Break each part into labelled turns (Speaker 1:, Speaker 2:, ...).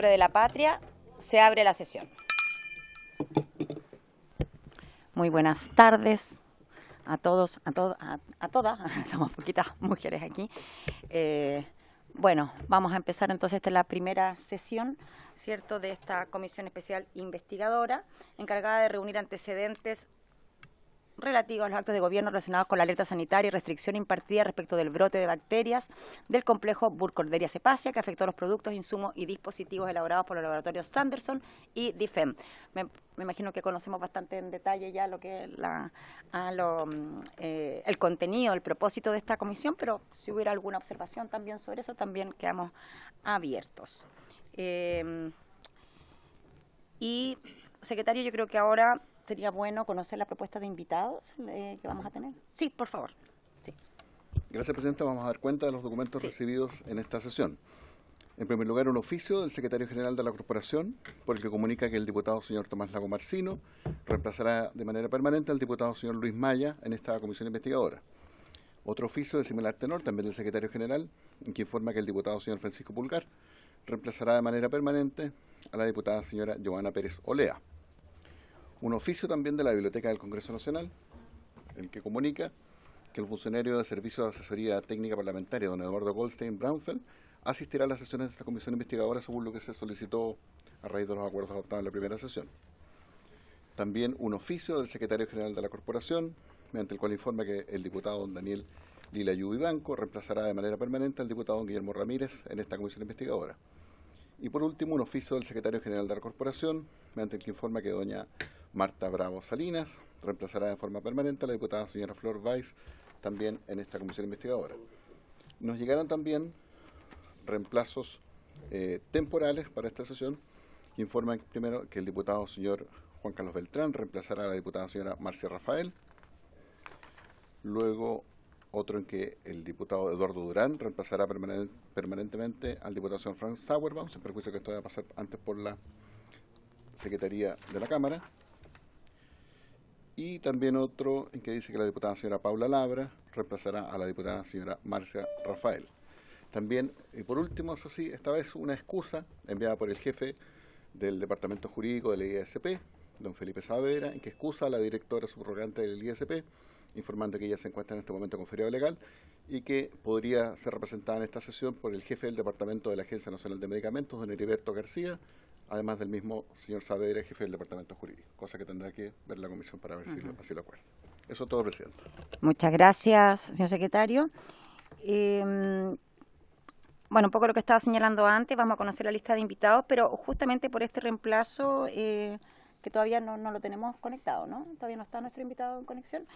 Speaker 1: nombre de la patria, se abre la sesión. Muy buenas tardes a todos, a todas, somos poquitas mujeres aquí. Bueno, vamos a empezar entonces, esta es la primera sesión, ¿cierto?, de esta comisión especial investigadora, encargada de reunir antecedentes relativos a los actos de gobierno relacionados con la alerta sanitaria y restricción impartida respecto del brote de bacterias del complejo Burkholderia cepacia que afectó a los productos, insumos y dispositivos elaborados por los laboratorios Sanderson y DIFEM. Me imagino que conocemos bastante en detalle ya lo que es el contenido, el propósito de esta comisión, pero si hubiera alguna observación también sobre eso, también quedamos abiertos. Y, secretario, yo creo que ahora sería bueno conocer la propuesta de invitados que vamos a tener. Sí, por favor. Sí.
Speaker 2: Gracias, Presidenta. Vamos a dar cuenta de los documentos recibidos en esta sesión. En primer lugar, un oficio del Secretario General de la Corporación, por el que comunica que el diputado señor Tomás Lago Marcino reemplazará de manera permanente al diputado señor Luis Maya en esta comisión investigadora. Otro oficio de similar tenor, también del Secretario General, en que informa que el diputado señor Francisco Pulgar reemplazará de manera permanente a la diputada señora Joana Pérez Olea. Un oficio también de la Biblioteca del Congreso Nacional, el que comunica que el funcionario de Servicio de Asesoría Técnica Parlamentaria, don Eduardo Goldstein Braunfeld, asistirá a las sesiones de esta comisión investigadora según lo que se solicitó a raíz de los acuerdos adoptados en la primera sesión. También un oficio del Secretario General de la Corporación, mediante el cual informa que el diputado don Daniel Lilayú Vivanco reemplazará de manera permanente al diputado don Guillermo Ramírez en esta comisión investigadora. Y por último, un oficio del Secretario General de la Corporación, mediante el que informa que doña Marta Bravo Salinas reemplazará de forma permanente a la diputada señora Flor Weiss también en esta comisión investigadora. Nos llegaron también reemplazos temporales para esta sesión, que informan primero que el diputado señor Juan Carlos Beltrán reemplazará a la diputada señora Marcia Rafael. Luego otro en que el diputado Eduardo Durán reemplazará permanentemente al diputado señor Frank Sauerbaum, sin perjuicio que esto va a pasar antes por la Secretaría de la Cámara. Y también otro en que dice que la diputada señora Paula Labra reemplazará a la diputada señora Marcia Rafael. También, y por último, eso sí, esta vez una excusa enviada por el jefe del Departamento Jurídico del ISP, don Felipe Saavedra, en que excusa a la directora subrogante del ISP, informando que ella se encuentra en este momento con feriado legal y que podría ser representada en esta sesión por el jefe del Departamento de la Agencia Nacional de Medicamentos, don Heriberto García, además del mismo señor Saavedra, jefe del Departamento Jurídico, cosa que tendrá que ver la comisión para ver si así lo acuerda. Eso es todo, Presidente.
Speaker 1: Muchas gracias, señor secretario. Bueno, un poco lo que estaba señalando antes, vamos a conocer la lista de invitados, pero justamente por este reemplazo, que todavía no lo tenemos conectado, ¿no? Todavía no está nuestro invitado en conexión.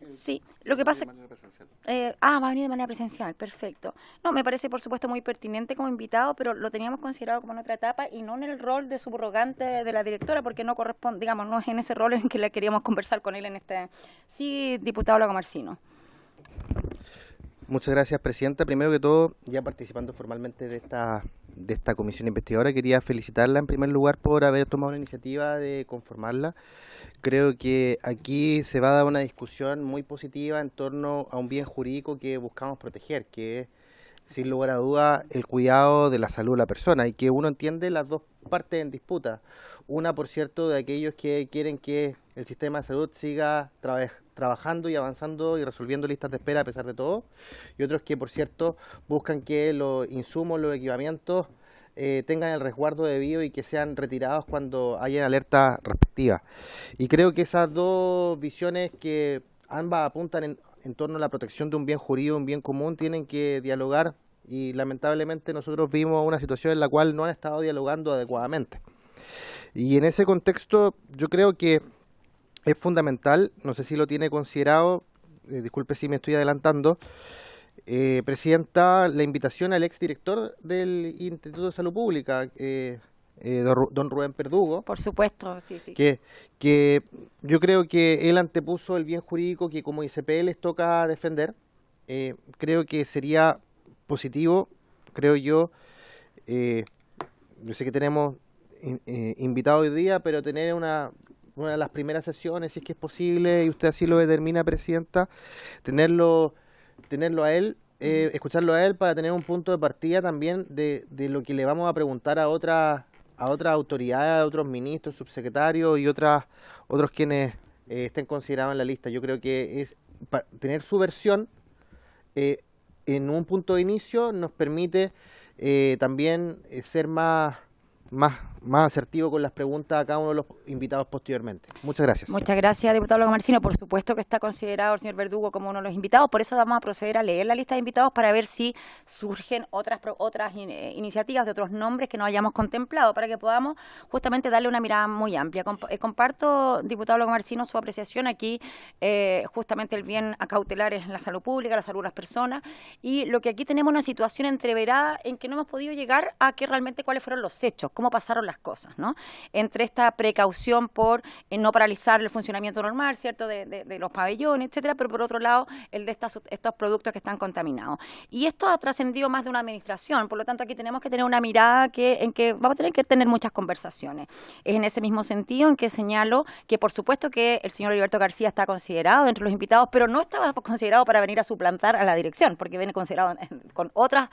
Speaker 1: Sí, lo que pasa... va a venir de manera presencial, perfecto. No, me parece, por supuesto, muy pertinente como invitado, pero lo teníamos considerado como en otra etapa y no en el rol de subrogante de la directora, porque no corresponde, digamos, no es en ese rol en que le queríamos conversar con él en este... Sí, diputado Lago Marcino.
Speaker 3: Muchas gracias, Presidenta. Primero que todo, ya participando formalmente de esta comisión investigadora, quería felicitarla en primer lugar por haber tomado la iniciativa de conformarla. Creo que aquí se va a dar una discusión muy positiva en torno a un bien jurídico que buscamos proteger, que es, sin lugar a duda, el cuidado de la salud de la persona, y que uno entiende las dos partes en disputa. Una, por cierto, de aquellos que quieren que el sistema de salud siga trabajando y avanzando y resolviendo listas de espera a pesar de todo, y otros que, por cierto, buscan que los insumos, los equipamientos tengan el resguardo debido y que sean retirados cuando haya alerta respectiva. Y creo que esas dos visiones, que ambas apuntan en torno a la protección de un bien jurídico, un bien común, tienen que dialogar, y lamentablemente nosotros vimos una situación en la cual no han estado dialogando adecuadamente. Y en ese contexto yo creo que es fundamental, no sé si lo tiene considerado, disculpe si me estoy adelantando, Presidenta, la invitación al exdirector del Instituto de Salud Pública, don Rubén Perdugo.
Speaker 1: Por supuesto, sí.
Speaker 3: Que yo creo que él antepuso el bien jurídico que como ICP les toca defender. Creo que sería positivo, creo yo sé que tenemos invitado hoy día, pero tener una de las primeras sesiones, si es que es posible, y usted así lo determina, Presidenta, tenerlo a él, escucharlo a él para tener un punto de partida también de lo que le vamos a preguntar a otras otras autoridades, a otros ministros, subsecretarios y otros quienes estén considerados en la lista. Yo creo que es tener su versión en un punto de inicio nos permite también ser más asertivo con las preguntas a cada uno de los invitados posteriormente. Muchas gracias.
Speaker 1: Muchas gracias, diputado Lagomarsino. Por supuesto que está considerado el señor Verdugo como uno de los invitados, por eso vamos a proceder a leer la lista de invitados para ver si surgen otras iniciativas de otros nombres que no hayamos contemplado, para que podamos justamente darle una mirada muy amplia. Comparto, diputado Lagomarsino, su apreciación aquí. Justamente el bien a cautelar es la salud pública, la salud de las personas, y lo que aquí tenemos una situación entreverada en que no hemos podido llegar a que realmente cuáles fueron los hechos, cómo pasaron las cosas, ¿no? Entre esta precaución por no paralizar el funcionamiento normal, ¿cierto?, de los pabellones, etcétera, pero por otro lado, el de estos productos que están contaminados. Y esto ha trascendido más de una administración, por lo tanto, aquí tenemos que tener una mirada en que vamos a tener que tener muchas conversaciones. Es en ese mismo sentido en que señalo que, por supuesto, que el señor Heriberto García está considerado entre los invitados, pero no estaba considerado para venir a suplantar a la dirección, porque viene considerado con otras,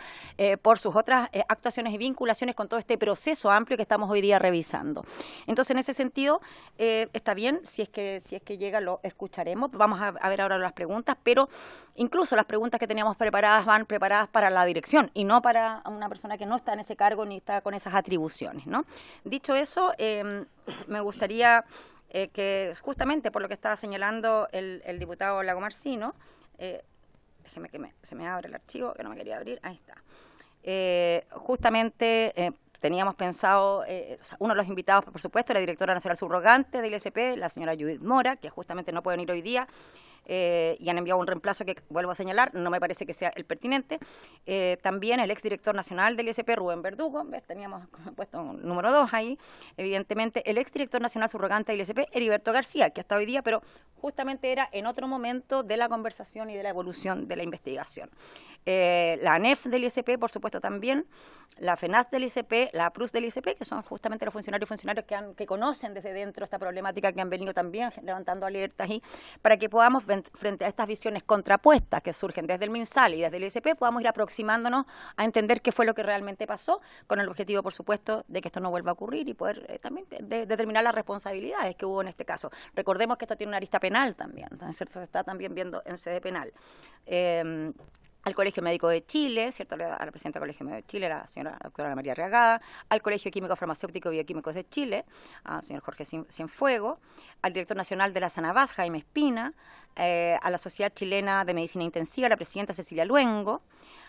Speaker 1: por sus otras actuaciones y vinculaciones con todo este proceso amplio que estamos hoy día revisando. Entonces, en ese sentido, está bien, si es que llega, lo escucharemos. Vamos a ver ahora las preguntas, pero incluso las preguntas que teníamos preparadas van preparadas para la dirección y no para una persona que no está en ese cargo ni está con esas atribuciones, ¿no? Dicho eso, me gustaría que justamente por lo que estaba señalando el diputado Lagomarsino, déjeme que se me abre el archivo, que no me quería abrir, ahí está. Justamente teníamos pensado, uno de los invitados, por supuesto, la directora nacional subrogante del ISP, la señora Judith Mora, que justamente no puede venir hoy día, y han enviado un reemplazo que, vuelvo a señalar, no me parece que sea el pertinente. También el exdirector nacional del ISP, Rubén Verdugo, ¿ves? Teníamos puesto un número 2 ahí, evidentemente. El exdirector nacional subrogante del ISP, Heriberto García, que hasta hoy día, pero justamente era en otro momento de la conversación y de la evolución de la investigación. La ANEF del ISP, por supuesto, también, la FENAS del ISP, la PRUS del ISP, que son justamente los funcionarios que conocen desde dentro esta problemática, que han venido también levantando alertas, y para que podamos, frente a estas visiones contrapuestas que surgen desde el MinSal y desde el ISP, podamos ir aproximándonos a entender qué fue lo que realmente pasó, con el objetivo, por supuesto, de que esto no vuelva a ocurrir y poder también determinar las responsabilidades que hubo en este caso. Recordemos que esto tiene una arista penal también, ¿cierto? Se está también viendo en sede penal. Al Colegio Médico de Chile, ¿cierto?, a la presidenta del Colegio Médico de Chile, la señora doctora María Arriagada, al Colegio Químico Farmacéutico y Bioquímicos de Chile, al señor Jorge Cienfuegos, al director nacional de la Sanavaz, Jaime Espina, a la Sociedad Chilena de Medicina Intensiva, la presidenta Cecilia Luengo,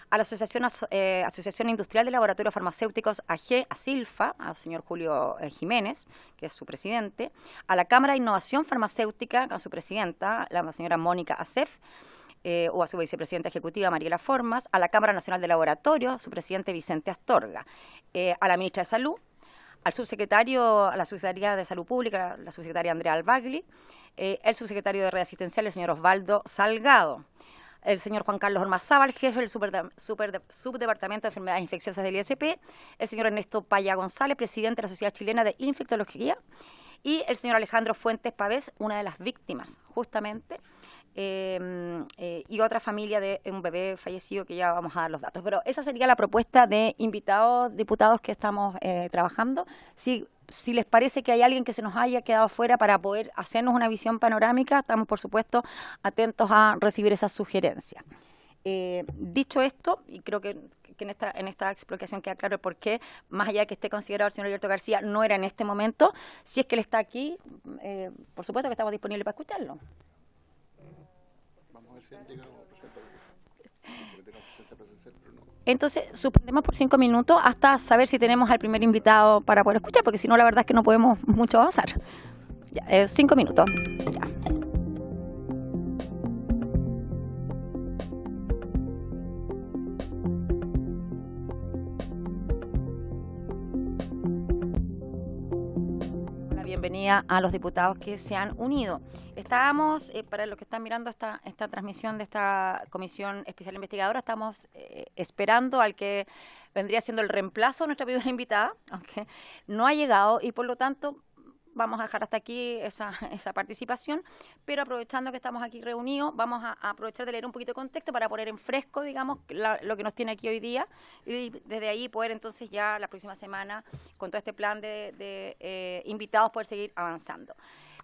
Speaker 1: a la Asociación Industrial de Laboratorios Farmacéuticos ASILFA, al señor Julio Jiménez, que es su presidente, a la Cámara de Innovación Farmacéutica, a su presidenta, la señora Mónica Acef, o a su vicepresidenta ejecutiva Mariela Formas, a la Cámara Nacional de Laboratorios, su presidente Vicente Astorga, a la ministra de Salud, al subsecretario, a la Subsecretaría de Salud Pública, la subsecretaria Andrea Albagli, el subsecretario de Red Asistencial, el señor Osvaldo Salgado, el señor Juan Carlos Ormazábal, jefe del Subdepartamento de Enfermedades Infecciosas del ISP, el señor Ernesto Paya González, presidente de la Sociedad Chilena de Infectología, y el señor Alejandro Fuentes Pavés, una de las víctimas, justamente, y otra familia de un bebé fallecido, que ya vamos a dar los datos. Pero esa sería la propuesta de invitados, diputados, que estamos trabajando. Si les parece que hay alguien que se nos haya quedado fuera para poder hacernos una visión panorámica, estamos, por supuesto, atentos a recibir esas sugerencias. Dicho esto, y creo que en esta explicación queda claro el por qué, más allá de que esté considerado el señor Heriberto García, no era en este momento. Si es que él está aquí, por supuesto que estamos disponibles para escucharlo. Entonces, suspendemos por 5 minutos hasta saber si tenemos al primer invitado para poder escuchar, porque si no, la verdad es que no podemos mucho avanzar. Ya, 5 minutos. Ya. Bienvenida a los diputados que se han unido. Estábamos, para los que están mirando esta transmisión de esta Comisión Especial Investigadora, estamos esperando al que vendría siendo el reemplazo de nuestra primera invitada, aunque no ha llegado, y por lo tanto vamos a dejar hasta aquí esa participación, pero aprovechando que estamos aquí reunidos, vamos a aprovechar de leer un poquito de contexto para poner en fresco, digamos, lo que nos tiene aquí hoy día, y desde ahí poder entonces ya la próxima semana, con todo este plan de invitados, poder seguir avanzando.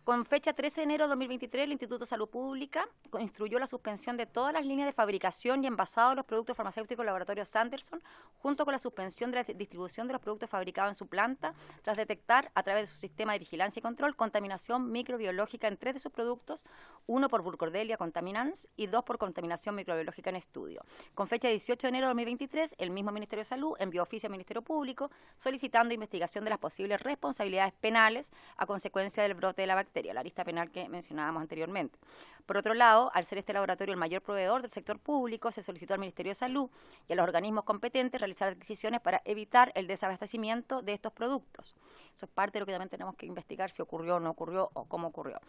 Speaker 1: Con fecha 13 de enero de 2023, el Instituto de Salud Pública instruyó la suspensión de todas las líneas de fabricación y envasado de los productos farmacéuticos del laboratorio Sanderson, junto con la suspensión de la distribución de los productos fabricados en su planta, tras detectar, a través de su sistema de vigilancia y control, contaminación microbiológica en 3 de sus productos, 1 por Burkholderia contaminans y 2 por contaminación microbiológica en estudio. Con fecha 18 de enero de 2023, el mismo Ministerio de Salud envió oficio al Ministerio Público solicitando investigación de las posibles responsabilidades penales a consecuencia del brote de la bacteria, la arista penal que mencionábamos anteriormente. Por otro lado, al ser este laboratorio el mayor proveedor del sector público, se solicitó al Ministerio de Salud y a los organismos competentes realizar adquisiciones para evitar el desabastecimiento de estos productos. Eso es parte de lo que también tenemos que investigar, si ocurrió o no ocurrió o cómo ocurrió.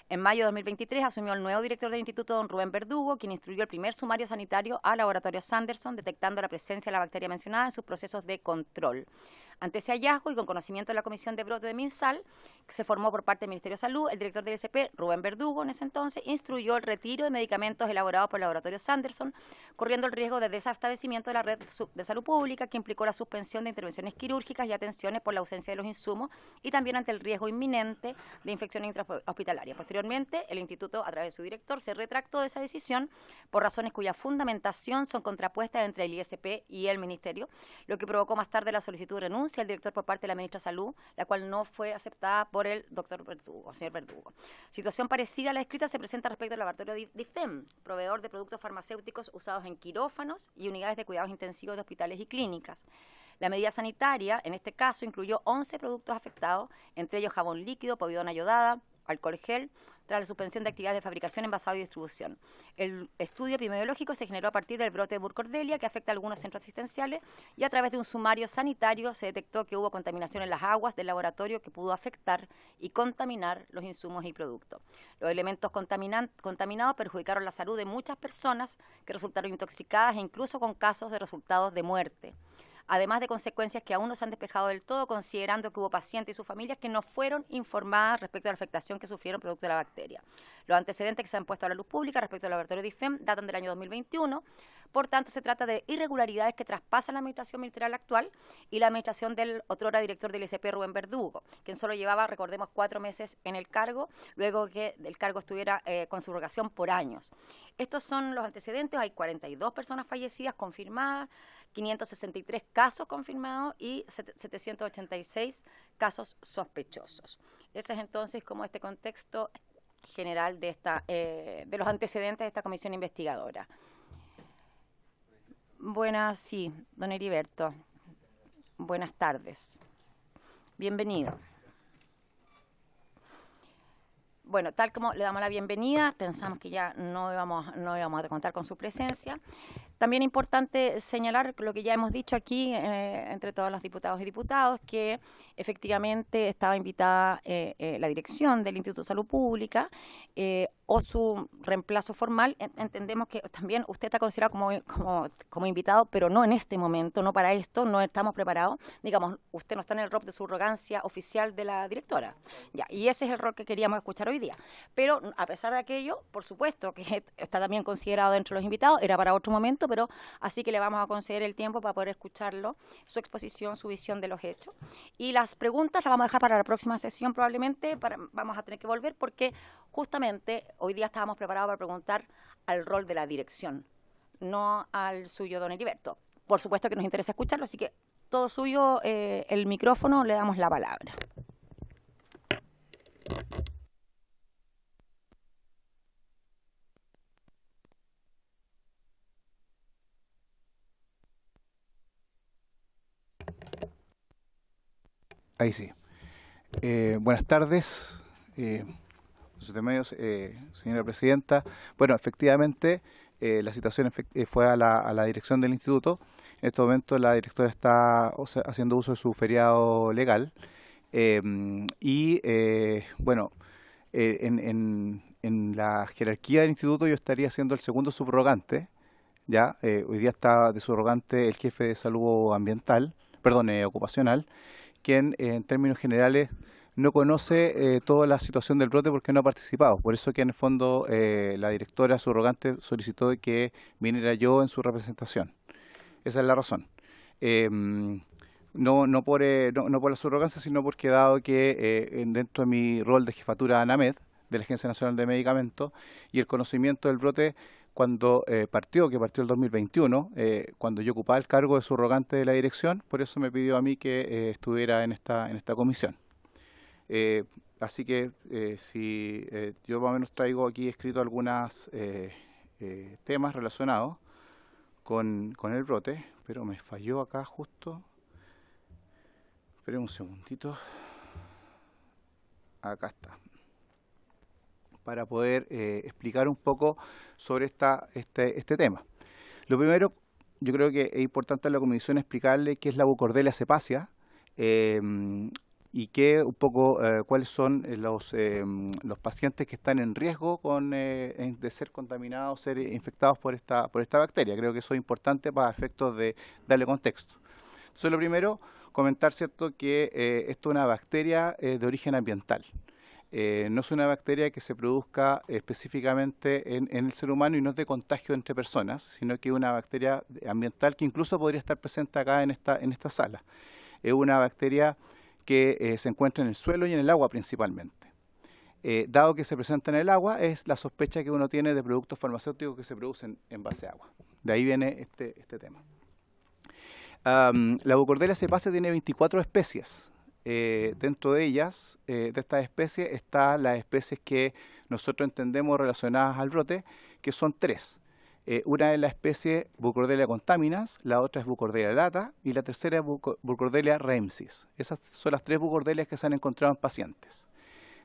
Speaker 1: En mayo de 2023 asumió el nuevo director del instituto, don Rubén Verdugo, quien instruyó el primer sumario sanitario al laboratorio Sanderson, detectando la presencia de la bacteria mencionada en sus procesos de control. Ante ese hallazgo y con conocimiento de la Comisión de Brote de MinSal, que se formó por parte del Ministerio de Salud, el director del ISP, Rubén Verdugo, en ese entonces, instruyó el retiro de medicamentos elaborados por el laboratorio Sanderson, corriendo el riesgo de desabastecimiento de la red de salud pública, que implicó la suspensión de intervenciones quirúrgicas y atenciones por la ausencia de los insumos, y también ante el riesgo inminente de infección intrahospitalaria. Posteriormente, el instituto, a través de su director, se retractó de esa decisión por razones cuya fundamentación son contrapuestas entre el ISP y el Ministerio, lo que provocó más tarde la solicitud de renuncia al director por parte de la ministra de Salud, la cual no fue aceptada por el doctor Verdugo, el señor Verdugo. Situación parecida a la descrita se presenta respecto al laboratorio DIFEM, proveedor de productos farmacéuticos usados en quirófanos y unidades de cuidados intensivos de hospitales y clínicas. La medida sanitaria, en este caso, incluyó 11 productos afectados, entre ellos jabón líquido, povidona yodada, alcohol gel, tras la suspensión de actividades de fabricación, envasado y distribución. El estudio epidemiológico se generó a partir del brote de Burkholderia, que afecta a algunos centros asistenciales, y a través de un sumario sanitario se detectó que hubo contaminación en las aguas del laboratorio que pudo afectar y contaminar los insumos y productos. Los elementos contaminados perjudicaron la salud de muchas personas que resultaron intoxicadas e incluso con casos de resultados de muerte, además de consecuencias que aún no se han despejado del todo, considerando que hubo pacientes y sus familias que no fueron informadas respecto a la afectación que sufrieron producto de la bacteria. Los antecedentes que se han puesto a la luz pública respecto al laboratorio DIFEM datan del año 2021, por tanto se trata de irregularidades que traspasan la administración ministerial actual y la administración del otrora director del ISP, Rubén Verdugo, quien solo llevaba, recordemos, 4 meses en el cargo, luego que el cargo estuviera con subrogación por años. Estos son los antecedentes: hay 42 personas fallecidas confirmadas, 563 casos confirmados y 786 casos sospechosos. Ese es entonces como este contexto general de los antecedentes de esta comisión investigadora. Buenas, sí, don Heriberto. Buenas tardes. Bienvenido. Bueno, tal como le damos la bienvenida, pensamos que ya no íbamos a contar con su presencia. También es importante señalar lo que ya hemos dicho aquí entre todos los diputados y diputados, que efectivamente estaba invitada la dirección del Instituto de Salud Pública o su reemplazo formal. Entendemos que también usted está considerado como invitado, pero no en este momento, no para esto, no estamos preparados. Digamos, usted no está en el rol de subrogancia oficial de la directora. Ya, y ese es el rol que queríamos escuchar hoy día. Pero a pesar de aquello, por supuesto que está también considerado dentro de los invitados, era para otro momento, pero así que le vamos a conceder el tiempo para poder escucharlo, su exposición, su visión de los hechos. Y las preguntas las vamos a dejar para la próxima sesión probablemente, vamos a tener que volver porque justamente hoy día estábamos preparados para preguntar al rol de la dirección, no al suyo, don Heriberto. Por supuesto que nos interesa escucharlo, así que todo suyo, el micrófono, le damos la palabra.
Speaker 4: Ahí sí. Buenas tardes, medios, señora presidenta. Bueno, efectivamente, la citación fue a la dirección del instituto. En este momento la directora está haciendo uso de su feriado legal. Bueno, en la jerarquía del instituto yo estaría siendo el segundo subrogante. Ya, hoy día está de subrogante el jefe de salud ambiental, perdón, ocupacional, quien en términos generales no conoce toda la situación del brote porque no ha participado. Por eso que en el fondo la directora subrogante solicitó que viniera yo en su representación. Esa es la razón. No por la subrogancia, sino porque dado que dentro de mi rol de jefatura ANAMED, de la Agencia Nacional de Medicamentos, y el conocimiento del brote cuando partió el 2021, cuando yo ocupaba el cargo de subrogante de la dirección, por eso me pidió a mí que estuviera en esta comisión. Así que si yo más o menos traigo aquí escrito algunos temas relacionados con el brote, pero me falló acá justo. Esperen un segundito. Acá está. Para poder explicar un poco sobre este tema. Lo primero, yo creo que es importante a la comisión explicarle qué es la Bucordelia cepacia y un poco cuáles son los pacientes que están en riesgo de ser contaminados, ser infectados por esta bacteria. Creo que eso es importante para efectos de darle contexto. Entonces, lo primero, comentar, ¿cierto?, que esto es una bacteria de origen ambiental. No es una bacteria que se produzca específicamente en el ser humano y no es de contagio entre personas, sino que es una bacteria ambiental que incluso podría estar presente acá en esta sala. Es una bacteria que se encuentra en el suelo y en el agua principalmente. Dado que se presenta en el agua, es la sospecha que uno tiene de productos farmacéuticos que se producen en base a agua. De ahí viene este tema. La Bucordelia cepacia tiene 24 especies. Dentro de ellas, de estas especies, están las especies que nosotros entendemos relacionadas al brote, que son 3. Una es la especie Bucordelia contaminans, la otra es Bucordelia lata y la tercera es Bucordelia raemsis. Esas son las 3 bucordelias que se han encontrado en pacientes.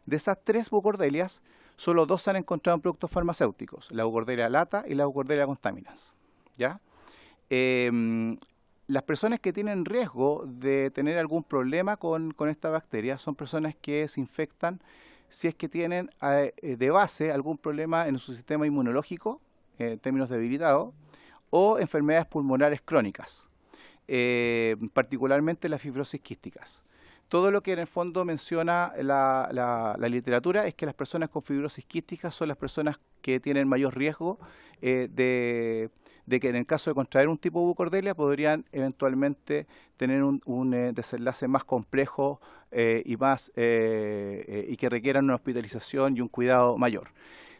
Speaker 4: De esas 3 bucordelias, solo 2 se han encontrado en productos farmacéuticos, la Bucordelia lata y la Bucordelia contaminans. ¿Ya? Las personas que tienen riesgo de tener algún problema con esta bacteria son personas que se infectan si es que tienen de base algún problema en su sistema inmunológico, en términos debilitados, o enfermedades pulmonares crónicas, particularmente las fibrosis quísticas. Todo lo que en el fondo menciona la literatura es que las personas con fibrosis quística son las personas que tienen mayor riesgo de que en el caso de contraer un tipo de bucordelia podrían eventualmente tener un desenlace más complejo y que requieran una hospitalización y un cuidado mayor.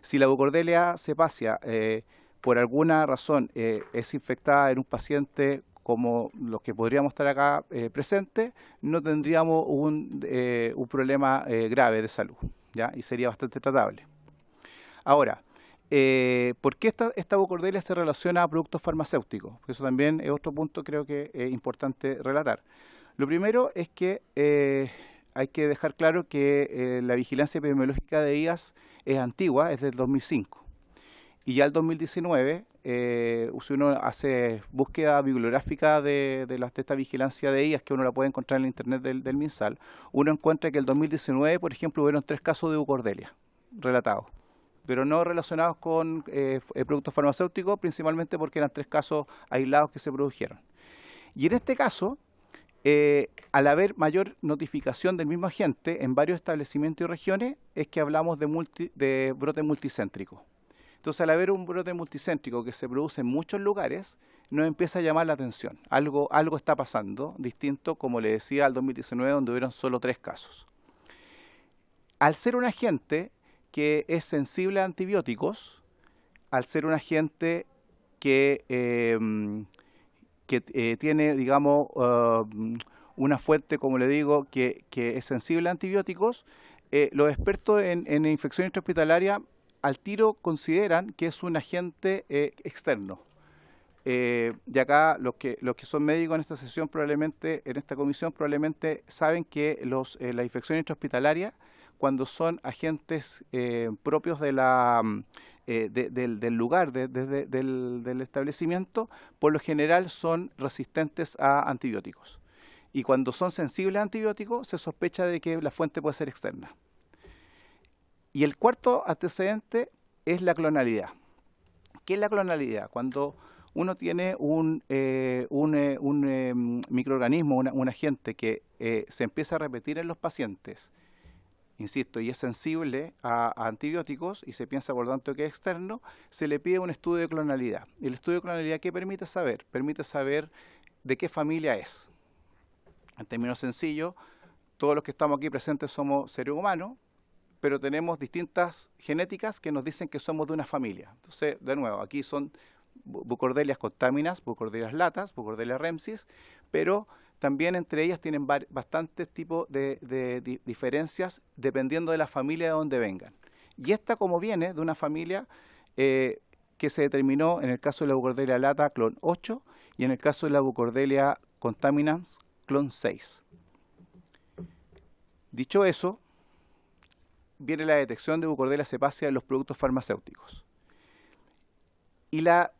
Speaker 4: Si la Bucordelia cepacia por alguna razón es infectada en un paciente como los que podríamos estar acá presentes, no tendríamos un problema grave de salud, ¿ya? Y sería bastante tratable. Ahora, ¿por qué esta Bucordelia se relaciona a productos farmacéuticos? Porque eso también es otro punto creo que es importante relatar. Lo primero es que hay que dejar claro que la vigilancia epidemiológica de IAS es antigua, es del 2005. Y ya el 2019, si uno hace búsqueda bibliográfica de esta vigilancia de IAS, que uno la puede encontrar en el internet del MinSal, uno encuentra que el 2019, por ejemplo, hubieron 3 casos de Bucordelia relatados, pero no relacionados con productos farmacéuticos, principalmente porque eran 3 casos aislados que se produjeron. Y en este caso, al haber mayor notificación del mismo agente en varios establecimientos y regiones, es que hablamos de brote multicéntrico. Entonces, al haber un brote multicéntrico que se produce en muchos lugares, nos empieza a llamar la atención. Algo está pasando, distinto, como le decía, al 2019, donde hubieron solo 3 casos. Al ser un agente que es sensible a antibióticos, al ser un agente que tiene, digamos, una fuente, como le digo, que es sensible a antibióticos, los expertos en infección intrahospitalaria al tiro consideran que es un agente externo. Y acá los que son médicos en esta sesión, probablemente, en esta comisión, probablemente saben que la infección intrahospitalaria, cuando son agentes propios de del lugar, del establecimiento, por lo general son resistentes a antibióticos. Y cuando son sensibles a antibióticos, se sospecha de que la fuente puede ser externa. Y el cuarto antecedente es la clonalidad. ¿Qué es la clonalidad? Cuando uno tiene un microorganismo, un agente que se empieza a repetir en los pacientes insisto, y es sensible a antibióticos y se piensa por lo tanto que es externo, se le pide un estudio de clonalidad. ¿El estudio de clonalidad qué permite saber? Permite saber de qué familia es. En términos sencillos, todos los que estamos aquí presentes somos seres humanos, pero tenemos distintas genéticas que nos dicen que somos de una familia. Entonces, de nuevo, aquí son Bucordelias contaminas, Bucordelias latas, Bucordelias remsis, pero también entre ellas tienen bastantes tipos de diferencias dependiendo de la familia de donde vengan. Y esta, como viene de una familia que se determinó en el caso de la Bucordelia lata, clon 8, y en el caso de la Bucordelia contaminans, clon 6. Dicho eso, viene la detección de Bucordelia cepacia en los productos farmacéuticos. Y la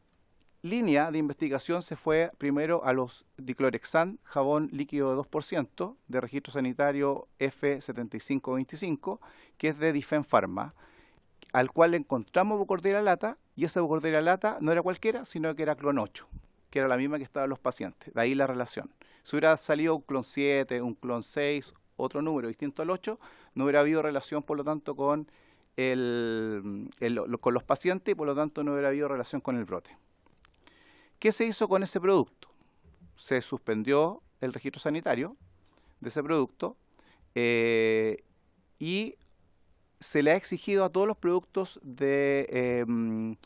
Speaker 4: línea de investigación se fue primero a los diclorexan, jabón líquido de 2%, de registro sanitario F7525, que es de Difen Pharma, al cual le encontramos Bucordelia lata, y esa Bucordelia lata no era cualquiera, sino que era clon 8, que era la misma que estaba en los pacientes. De ahí la relación. Si hubiera salido un clon 7, un clon 6, otro número distinto al 8, no hubiera habido relación, por lo tanto, con los pacientes y, por lo tanto, no hubiera habido relación con el brote. ¿Qué se hizo con ese producto? Se suspendió el registro sanitario de ese producto y se le ha exigido a todos los productos que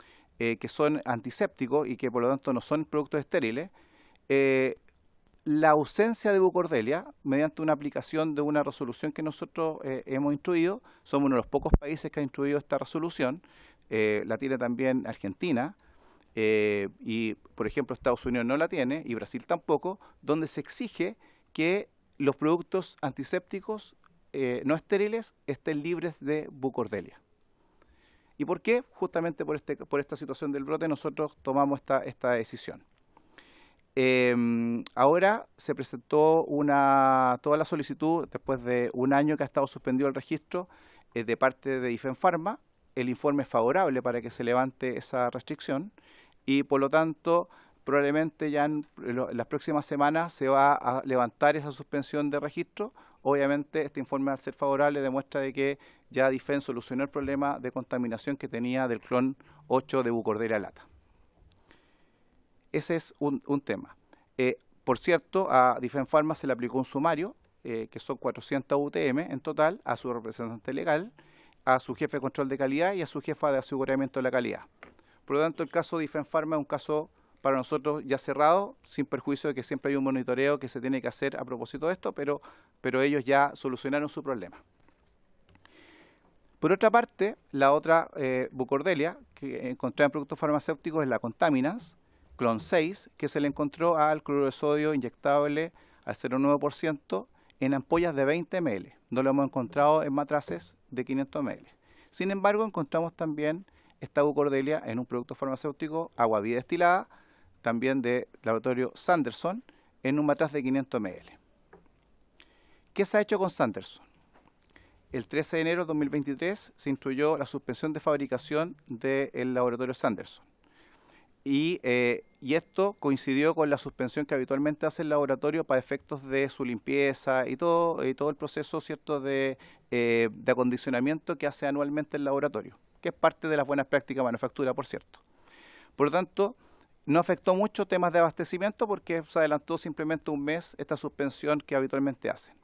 Speaker 4: son antisépticos y que, por lo tanto, no son productos estériles, la ausencia de Bucordelia mediante una aplicación de una resolución que nosotros hemos instruido. Somos uno de los pocos países que ha instruido esta resolución. La tiene también Argentina y, por ejemplo, Estados Unidos no la tiene y Brasil tampoco, donde se exige que los productos antisépticos no estériles estén libres de Bucordelia. ¿Y por qué? Justamente por esta situación del brote nosotros tomamos esta decisión. Ahora se presentó toda la solicitud después de un año que ha estado suspendido el registro de parte de Difen Pharma. El informe es favorable para que se levante esa restricción y por lo tanto probablemente ya en las próximas semanas se va a levantar esa suspensión de registro. Obviamente este informe, al ser favorable, demuestra de que ya Difen solucionó el problema de contaminación que tenía del clon 8 de Bucordelia lata. Ese es un tema. Por cierto, a Difen Pharma se le aplicó un sumario, que son 400 UTM en total, a su representante legal, a su jefe de control de calidad y a su jefa de aseguramiento de la calidad. Por lo tanto, el caso de Difen Pharma es un caso para nosotros ya cerrado, sin perjuicio de que siempre hay un monitoreo que se tiene que hacer a propósito de esto, pero ellos ya solucionaron su problema. Por otra parte, la otra Bucordelia que encontré en productos farmacéuticos es la Contaminans, clon 6, que se le encontró al cloruro de sodio inyectable al 0,9% en ampollas de 20 ml. No lo hemos encontrado en matraces de 500 ml. Sin embargo, encontramos también esta Bucordelia en un producto farmacéutico, agua vida destilada, también de laboratorio Sanderson, en un matraz de 500 ml. ¿Qué se ha hecho con Sanderson? El 13 de enero de 2023 se instruyó la suspensión de fabricación del laboratorio Sanderson. Y esto coincidió con la suspensión que habitualmente hace el laboratorio para efectos de su limpieza y todo el proceso, ¿cierto?, de acondicionamiento que hace anualmente el laboratorio, que es parte de las buenas prácticas de manufactura, por cierto. Por lo tanto, no afectó mucho temas de abastecimiento porque se adelantó simplemente un mes esta suspensión que habitualmente hacen.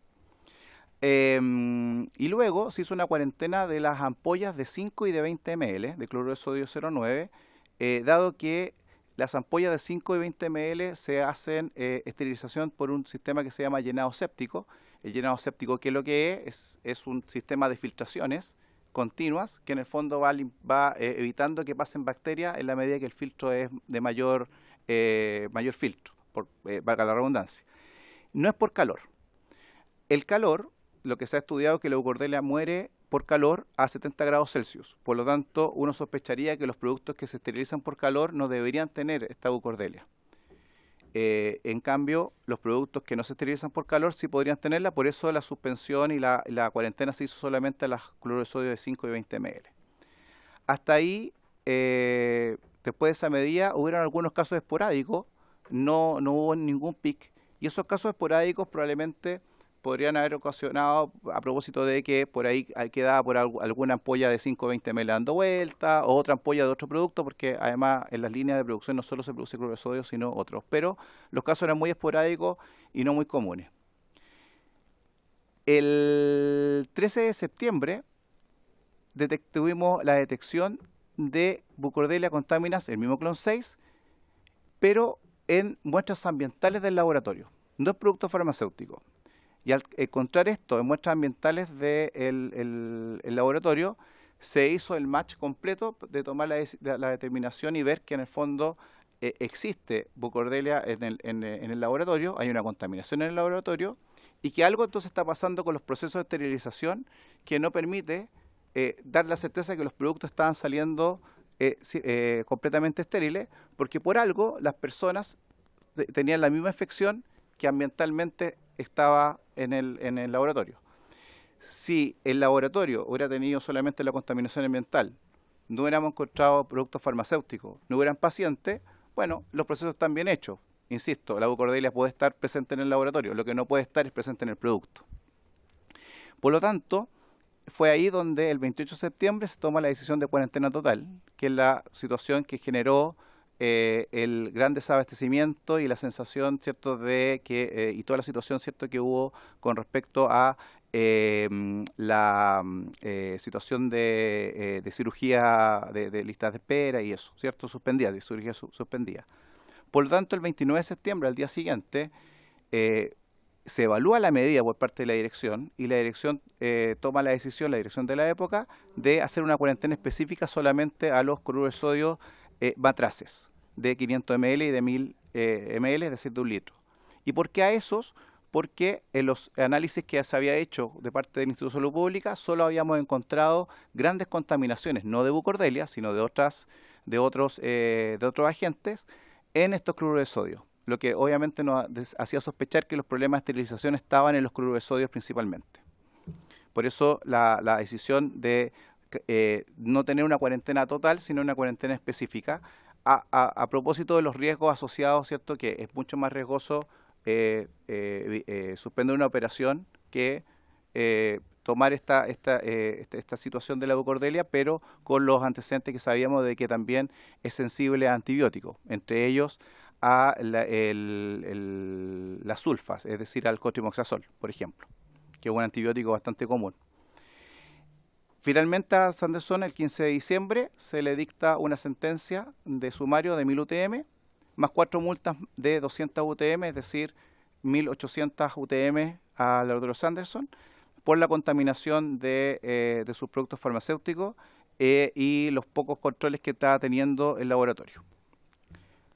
Speaker 4: Y luego se hizo una cuarentena de las ampollas de 5 y de 20 ml de cloruro de sodio 0,9, dado que las ampollas de 5 y 20 ml se hacen esterilización por un sistema que se llama llenado séptico. El llenado séptico, ¿qué es lo que es un sistema de filtraciones continuas que en el fondo va evitando que pasen bacterias en la medida que el filtro es de mayor filtro, valga la redundancia. No es por calor. El calor, lo que se ha estudiado es que la Bucordelia muere por calor a 70 grados Celsius. Por lo tanto, uno sospecharía que los productos que se esterilizan por calor no deberían tener esta Bucordelia. En cambio, los productos que no se esterilizan por calor sí podrían tenerla, por eso la suspensión y la cuarentena se hizo solamente a las cloruro de sodio de 5 y 20 ml. Hasta ahí, después de esa medida, hubieron algunos casos esporádicos, no hubo ningún pic, y esos casos esporádicos probablemente podrían haber ocasionado, a propósito de que por ahí quedaba por alguna ampolla de 5-20 ml dando vuelta, o otra ampolla de otro producto, porque además en las líneas de producción no solo se produce cloruro de sodio, sino otros. Pero los casos eran muy esporádicos y no muy comunes. El 13 de septiembre tuvimos la detección de Bucordelia contaminans, el mismo clon 6, pero en muestras ambientales del laboratorio, no es producto farmacéutico. Y al encontrar esto en muestras ambientales del el laboratorio, se hizo el match completo de tomar la determinación y ver que en el fondo existe Bucordelia en el laboratorio, hay una contaminación en el laboratorio, y que algo entonces está pasando con los procesos de esterilización que no permite dar la certeza de que los productos estaban saliendo completamente estériles, porque por algo las personas tenían la misma infección que ambientalmente estaba en el laboratorio. Si el laboratorio hubiera tenido solamente la contaminación ambiental, no hubiéramos encontrado productos farmacéuticos, no hubieran pacientes, bueno, los procesos están bien hechos. Insisto, la Bucordelia puede estar presente en el laboratorio, lo que no puede estar es presente en el producto. Por lo tanto, fue ahí donde el 28 de septiembre se toma la decisión de cuarentena total, que es la situación que generó el gran desabastecimiento y la sensación, ¿cierto?, de que y toda la situación, ¿cierto?, que hubo con respecto a la situación de cirugía de listas de espera y eso, ¿cierto?, suspendida, de cirugía suspendida. Por lo tanto, el 29 de septiembre, al día siguiente, se evalúa la medida por parte de la dirección y la dirección toma la decisión, la dirección de la época, de hacer una cuarentena específica solamente a los cloruros de sodio matraces de 500 ml y de 1000 ml, es decir, de 1 litro. ¿Y por qué a esos? Porque en los análisis que se había hecho de parte del Instituto de Salud Pública solo habíamos encontrado grandes contaminaciones, no de Bucordelia, sino de otros agentes en estos cloruros de sodio, lo que obviamente nos hacía sospechar que los problemas de esterilización estaban en los cloruros de sodio principalmente. Por eso la decisión de no tener una cuarentena total, sino una cuarentena específica, a propósito de los riesgos asociados, ¿cierto?, que es mucho más riesgoso suspender una operación que tomar esta situación de la Bucordelia, pero con los antecedentes que sabíamos de que también es sensible a antibióticos, entre ellos a las sulfas, es decir, al cotrimoxazol, por ejemplo, que es un antibiótico bastante común. Finalmente a Sanderson, el 15 de diciembre, se le dicta una sentencia de sumario de 1000 UTM, más 4 multas de 200 UTM, es decir, 1800 UTM al laboratorio Sanderson, por la contaminación de sus productos farmacéuticos y los pocos controles que estaba teniendo el laboratorio.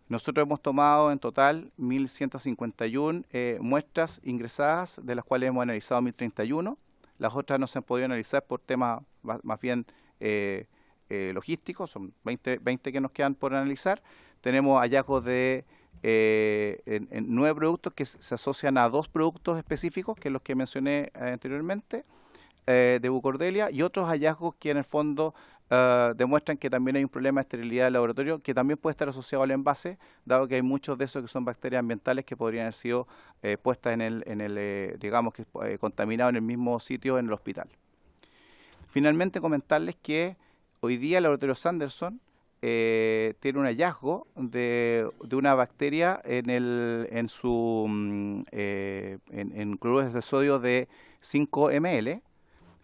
Speaker 4: Nosotros hemos tomado en total 1151 muestras ingresadas, de las cuales hemos analizado 1031. Las otras no se han podido analizar por temas más bien logísticos, son 20 que nos quedan por analizar. Tenemos hallazgos de en 9 productos que se asocian a 2 productos específicos, que es los que mencioné anteriormente, de Bucordelia, y otros hallazgos que en el fondo demuestran que también hay un problema de esterilidad del laboratorio, que también puede estar asociado al envase, dado que hay muchos de esos que son bacterias ambientales que podrían haber sido puestas digamos que contaminados en el mismo sitio en el hospital. Finalmente, comentarles que hoy día el laboratorio Sanderson tiene un hallazgo de una bacteria en cloruros de sodio de 5 ml,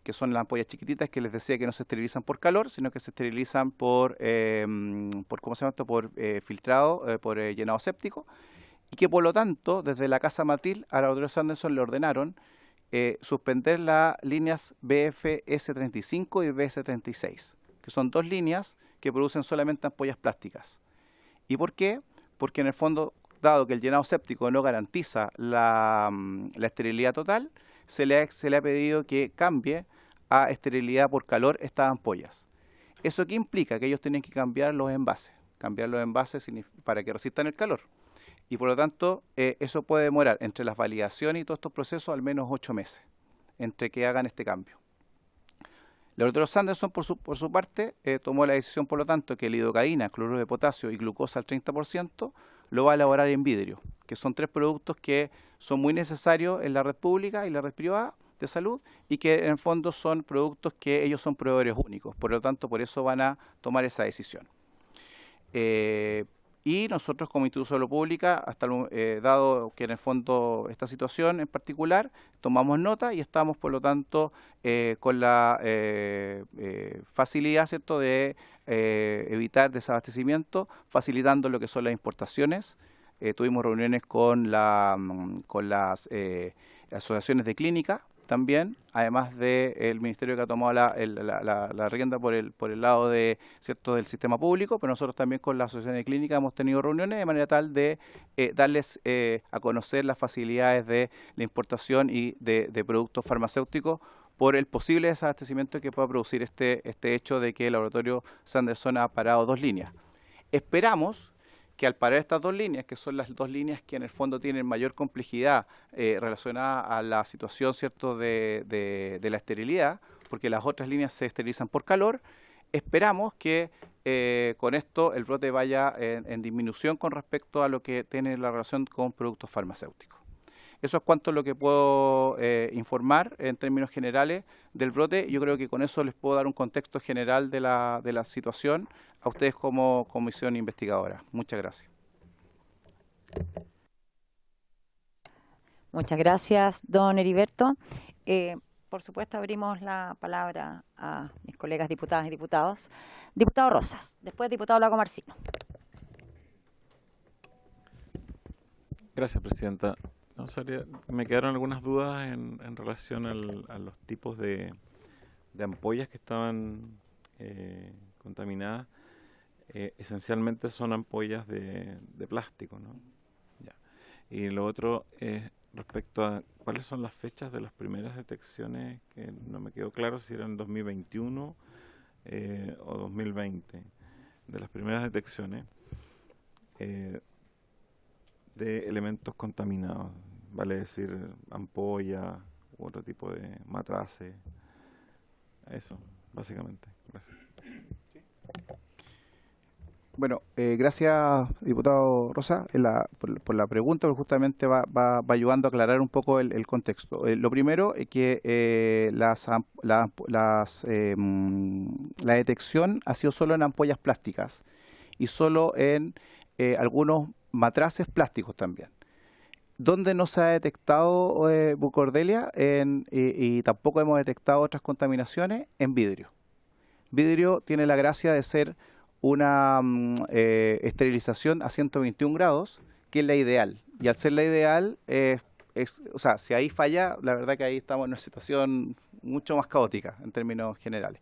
Speaker 4: que son las ampollas chiquititas que les decía que no se esterilizan por calor, sino que se esterilizan por ¿cómo se llama esto? Por filtrado, por llenado séptico, y que por lo tanto, desde la casa matriz al laboratorio Sanderson le ordenaron suspender las líneas BFS35 y BS36, que son 2 líneas que producen solamente ampollas plásticas. ¿Y por qué? Porque en el fondo, dado que el llenado séptico no garantiza la esterilidad total, se le ha pedido que cambie a esterilidad por calor estas ampollas. ¿Eso qué implica? Que ellos tienen que cambiar los envases para que resistan el calor. Y por lo tanto, eso puede demorar entre las validaciones y todos estos procesos al menos 8 meses, entre que hagan este cambio. El laboratorio Sanderson, por su parte, tomó la decisión, por lo tanto, que lidocaína, cloruro de potasio y glucosa al 30% lo va a elaborar en vidrio, que son 3 productos que son muy necesarios en la red pública y la red privada de salud y que en el fondo son productos que ellos son proveedores únicos, por lo tanto por eso van a tomar esa decisión. Y nosotros como Instituto de Salud Pública, dado que en el fondo esta situación en particular, tomamos nota y estamos por lo tanto con la facilidad, ¿cierto?, de evitar desabastecimiento, facilitando lo que son las importaciones. Tuvimos reuniones con las asociaciones de clínica también, además del ministerio que ha tomado la rienda por el lado de, ¿cierto?, del sistema público, pero nosotros también con la asociación de clínica hemos tenido reuniones de manera tal de darles a conocer las facilidades de la importación y de productos farmacéuticos por el posible desabastecimiento que pueda producir este hecho de que el laboratorio Sanderson ha parado 2 líneas. Esperamos que al parar estas 2 líneas, que son las 2 líneas que en el fondo tienen mayor complejidad relacionada a la situación, ¿cierto?, de la esterilidad, porque las otras líneas se esterilizan por calor, esperamos que con esto el brote vaya en disminución con respecto a lo que tiene la relación con productos farmacéuticos. Eso es cuanto lo que puedo informar en términos generales del brote. Yo creo que con eso les puedo dar un contexto general de la situación a ustedes como comisión investigadora. Muchas gracias.
Speaker 1: Muchas gracias, don Heriberto. Por supuesto, abrimos la palabra a mis colegas diputadas y diputados. Diputado Rosas, después diputado Lagomarsino.
Speaker 5: Gracias, presidenta. No, me quedaron algunas dudas en relación a los tipos de ampollas que estaban contaminadas. Esencialmente son ampollas de plástico, ¿no? Ya. Y lo otro es respecto a cuáles son las fechas de las primeras detecciones, que no me quedó claro si eran 2021 o 2020, de las primeras detecciones de elementos contaminados, vale decir ampolla u otro tipo de matraces. Eso, básicamente. Gracias.
Speaker 4: Bueno, gracias, diputado Rosa, por la pregunta, porque justamente va ayudando a aclarar un poco el contexto. Lo primero es que la detección ha sido solo en ampollas plásticas y solo en algunos matraces plásticos también. Donde no se ha detectado bucordelia y tampoco hemos detectado otras contaminaciones, en vidrio. Vidrio tiene la gracia de ser una esterilización a 121 grados, que es la ideal. Y al ser la ideal, o sea, si ahí falla, la verdad que ahí estamos en una situación mucho más caótica en términos generales.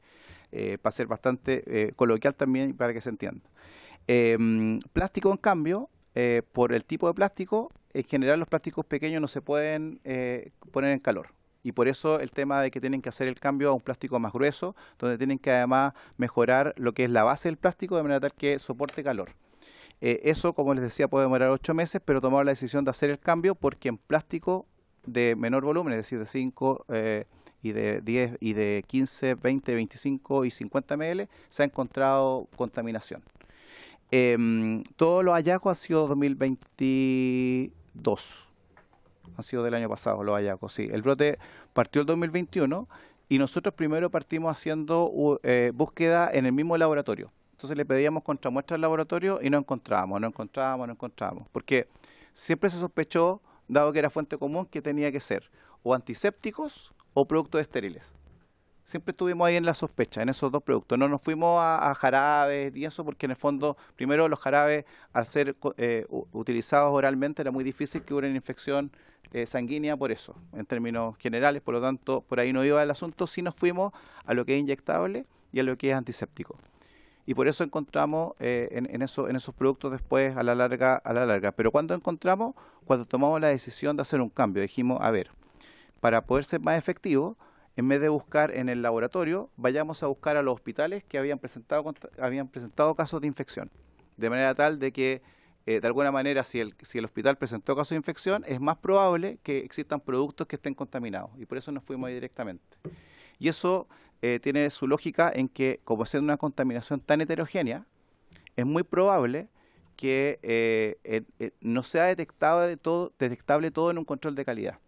Speaker 4: Para ser bastante coloquial también, para que se entienda. Plástico, en cambio, por el tipo de plástico, en general los plásticos pequeños no se pueden poner en calor. Y por eso el tema de que tienen que hacer el cambio a un plástico más grueso, donde tienen que además mejorar lo que es la base del plástico de manera tal que soporte calor. Eso, como les decía, puede demorar 8 meses, pero tomamos la decisión de hacer el cambio porque en plástico de menor volumen, es decir, de 5 y de 10 y de 15, 20, 25 y 50 ml, se ha encontrado contaminación. Todos los hallazgos han sido 2022. Han sido del año pasado los hallazgos, sí. El brote partió el 2021 y nosotros primero partimos haciendo búsqueda en el mismo laboratorio. Entonces le pedíamos contramuestras al laboratorio y no encontrábamos. Porque siempre se sospechó, dado que era fuente común, que tenía que ser o antisépticos o productos estériles. Siempre estuvimos ahí en la sospecha, en esos 2 productos. No nos fuimos a jarabes y eso, porque en el fondo, primero los jarabes, al ser utilizados oralmente, era muy difícil que hubiera una infección sanguínea por eso, en términos generales. Por lo tanto, por ahí no iba el asunto, sí nos fuimos a lo que es inyectable y a lo que es antiséptico. Y por eso encontramos en esos productos después a la larga. Pero ¿cuándo encontramos? Cuando tomamos la decisión de hacer un cambio. Dijimos, a ver, para poder ser más efectivo, en vez de buscar en el laboratorio, vayamos a buscar a los hospitales que habían presentado casos de infección. De manera tal de que, de alguna manera, si el hospital presentó casos de infección, es más probable que existan productos que estén contaminados. Y por eso nos fuimos ahí directamente. Y eso tiene su lógica en que, como es una contaminación tan heterogénea, es muy probable que no sea detectable todo en un control de calidad,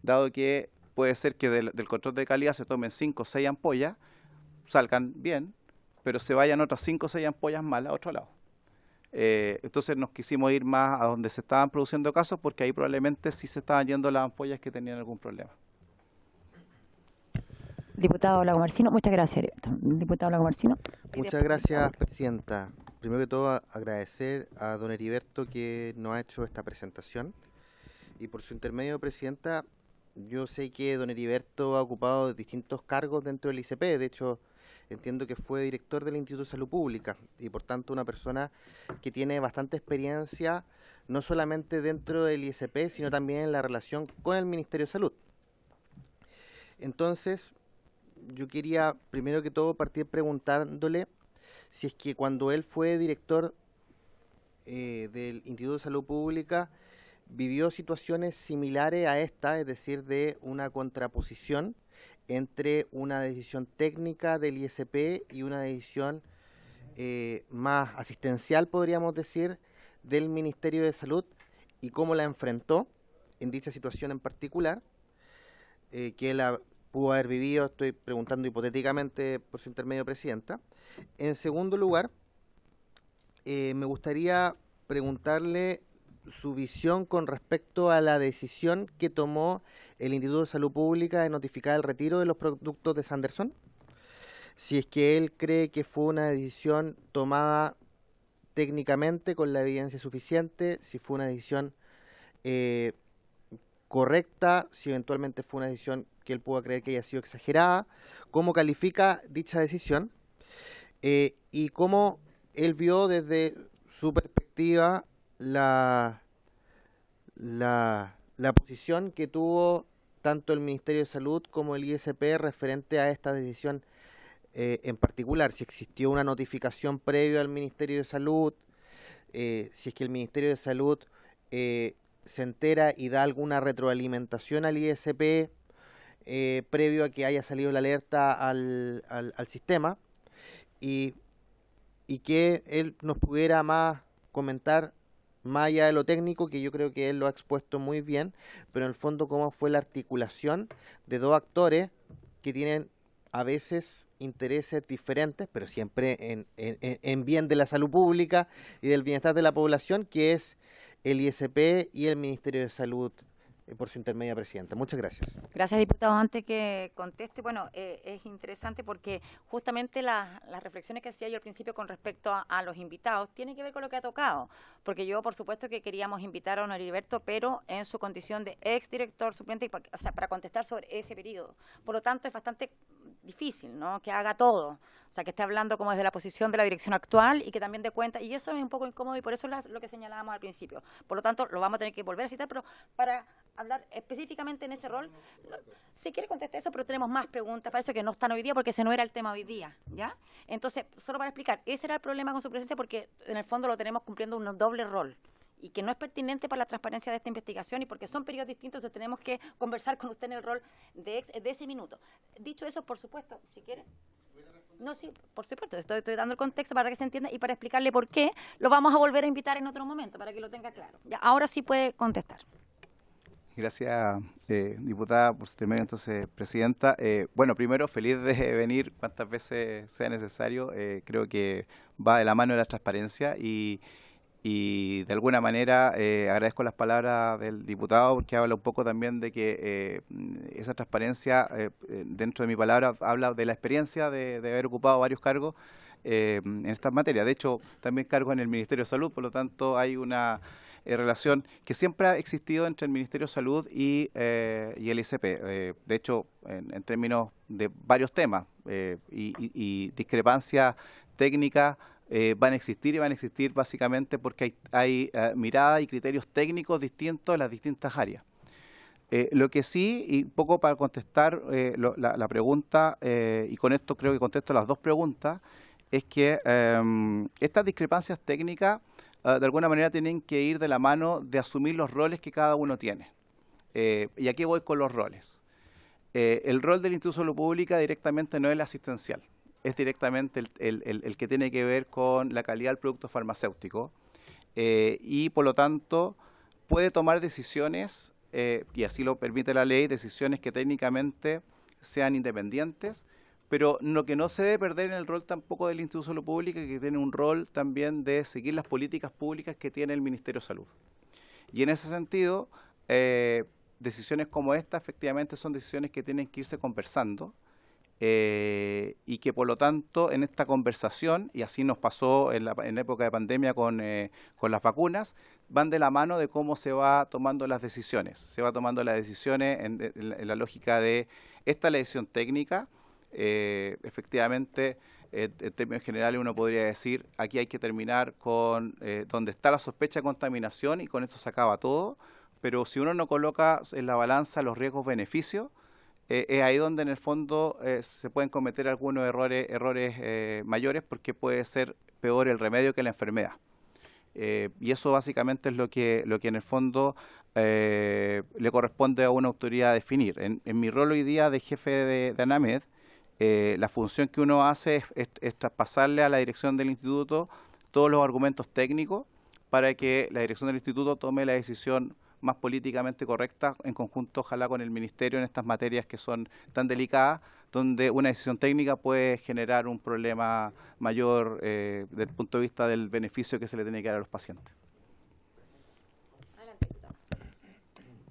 Speaker 4: dado que puede ser que del control de calidad se tomen 5 o 6 ampollas, salgan bien, pero se vayan otras 5 o 6 ampollas malas a otro lado. Entonces nos quisimos ir más a donde se estaban produciendo casos, porque ahí probablemente sí se estaban yendo las ampollas que tenían algún problema.
Speaker 1: Diputado Lagomarsino, muchas gracias. Diputado Lagomarsino.
Speaker 3: Muchas gracias, presidenta. Primero que todo, agradecer a don Heriberto que nos ha hecho esta presentación. Y por su intermedio, presidenta, yo sé que don Heriberto ha ocupado distintos cargos dentro del ICP. De hecho, entiendo que fue director del Instituto de Salud Pública y por tanto una persona que tiene bastante experiencia, no solamente dentro del ISP, sino también en la relación con el Ministerio de Salud. Entonces, yo quería primero que todo partir preguntándole si es que cuando él fue director del Instituto de Salud Pública vivió situaciones similares a esta, es decir, de una contraposición entre una decisión técnica del ISP y una decisión más asistencial, podríamos decir, del Ministerio de Salud, y cómo la enfrentó en dicha situación en particular, que él pudo haber vivido, estoy preguntando hipotéticamente por su intermedio, presidenta. En segundo lugar, me gustaría preguntarle su visión con respecto a la decisión que tomó el Instituto de Salud Pública de notificar el retiro de los productos de Sanderson. Si es que él cree que fue una decisión tomada técnicamente con la evidencia suficiente, si fue una decisión correcta, si eventualmente fue una decisión que él pueda creer que haya sido exagerada, cómo califica dicha decisión y cómo él vio desde su perspectiva la posición que tuvo tanto el Ministerio de Salud como el ISP referente a esta decisión en particular, si existió una notificación previa al Ministerio de Salud, si es que el Ministerio de Salud se entera y da alguna retroalimentación al ISP previo a que haya salido la alerta al sistema, y que él nos pudiera más comentar, más allá de lo técnico, que yo creo que él lo ha expuesto muy bien, pero en el fondo cómo fue la articulación de dos actores que tienen a veces intereses diferentes, pero siempre en bien de la salud pública y del bienestar de la población, que es el ISP y el Ministerio de Salud, por su intermedia, presidenta. Muchas gracias.
Speaker 1: Gracias, diputado. Antes que conteste, bueno, es interesante porque justamente las reflexiones que hacía yo al principio con respecto a los invitados tienen que ver con lo que ha tocado, porque yo, por supuesto, que queríamos invitar a don Heriberto, pero en su condición de exdirector suplente, o sea, para contestar sobre ese periodo. Por lo tanto, es bastante difícil, ¿no?, que haga todo. O sea, que esté hablando como desde la posición de la dirección actual y que también dé cuenta, y eso es un poco incómodo y por eso es lo que señalábamos al principio. Por lo tanto, lo vamos a tener que volver a citar, pero para hablar específicamente en ese rol, si quiere contestar eso, pero tenemos más preguntas, para eso que no están hoy día, porque ese no era el tema hoy día, ¿ya? Entonces, solo para explicar, ese era el problema con su presencia, porque en el fondo lo tenemos cumpliendo un doble rol, y que no es pertinente para la transparencia de esta investigación, y porque son periodos distintos, entonces tenemos que conversar con usted en el rol de ese minuto. Dicho eso, por supuesto, si quiere... No, sí, por supuesto, estoy dando el contexto para que se entienda y para explicarle por qué lo vamos a volver a invitar en otro momento, para que lo tenga claro. Ya, ahora sí puede contestar.
Speaker 4: Gracias, diputada, por su intermedio. Entonces, presidenta, bueno, primero, feliz de venir cuantas veces sea necesario. Creo que va de la mano de la transparencia y de alguna manera agradezco las palabras del diputado, porque habla un poco también de que esa transparencia, dentro de mi palabra, habla de la experiencia de haber ocupado varios cargos en estas materias. De hecho, también cargo en el Ministerio de Salud, por lo tanto hay una relación que siempre ha existido entre el Ministerio de Salud y el ISP. De hecho, en términos de varios temas y discrepancias técnicas, van a existir, y van a existir básicamente porque hay miradas y criterios técnicos distintos en las distintas áreas. Lo que sí, y un poco para contestar la pregunta, y con esto creo que contesto las dos preguntas, es que estas discrepancias técnicas de alguna manera tienen que ir de la mano de asumir los roles que cada uno tiene. Y aquí voy con los roles. El rol del Instituto de Salud Pública directamente no es el asistencial, es directamente el que tiene que ver con la calidad del producto farmacéutico. y por lo tanto puede tomar decisiones, y así lo permite la ley, decisiones que técnicamente sean independientes, pero lo que no se debe perder en el rol tampoco del Instituto de Salud Pública, que tiene un rol también de seguir las políticas públicas que tiene el Ministerio de Salud. Y en ese sentido, decisiones como esta efectivamente son decisiones que tienen que irse conversando, y que por lo tanto en esta conversación, y así nos pasó en la época de pandemia con las vacunas, van de la mano de cómo se va tomando las decisiones. Se va tomando las decisiones en la lógica de esta es la decisión técnica. Efectivamente, en términos generales uno podría decir aquí hay que terminar con donde está la sospecha de contaminación y con esto se acaba todo, pero si uno no coloca en la balanza los riesgos-beneficios, es ahí donde en el fondo se pueden cometer algunos errores mayores, porque puede ser peor el remedio que la enfermedad. Y eso básicamente es lo que en el fondo le corresponde a una autoridad definir. En mi rol hoy día de jefe de ANAMED, la función que uno hace es traspasarle a la dirección del instituto todos los argumentos técnicos para que la dirección del instituto tome la decisión más políticamente correcta, en conjunto ojalá con el Ministerio en estas materias que son tan delicadas, donde una decisión técnica puede generar un problema mayor desde el punto de vista del beneficio que se le tiene que dar a los pacientes.